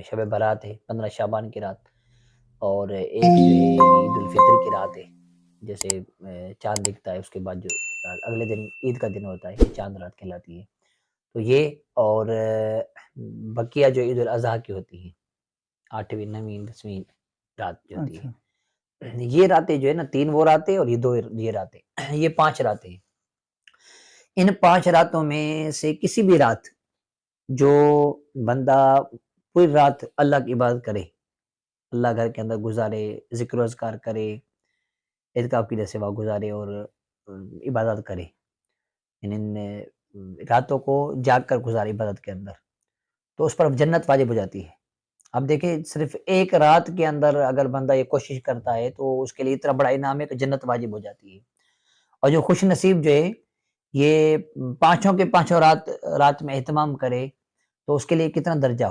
شب برات ہے 15 شعبان کی رات، اور ایک جو ہے عید الفطر کی رات ہے، جیسے چاند دکھتا ہے اس کے بعد جو اگلے دن عید کا دن ہوتا ہے، یہ چاند رات کہلاتی ہے۔ تو یہ اور بقیہ جو عید الاضحیٰ کی ہوتی ہیں 8ویں 9ویں 10ویں رات جو ہوتی اچھا ہے، یہ راتیں جو ہے نا 3 وہ راتیں اور یہ 2 یہ راتیں، یہ 5 راتیں ہیں۔ ان 5 راتوں میں سے کسی بھی رات جو بندہ پوری رات اللہ کی عبادت کرے، اللہ گھر کے اندر گزارے، ذکر و اذکار کرے، اعتکاف کی جیسے وقت گزارے اور عبادت کرے، ان راتوں کو جاگ کر گزارے عبادت کے اندر، تو اس پر اب جنت واجب ہو جاتی ہے۔ اب دیکھیں صرف ایک رات کے اندر اگر بندہ یہ کوشش کرتا ہے تو اس کے لیے اتنا بڑا انعام ہے کہ جنت واجب ہو جاتی ہے۔ اور جو خوش نصیب جو ہے یہ 5 کے 5 رات میں اہتمام کرے تو اس کے لیے کتنا درجہ ہو۔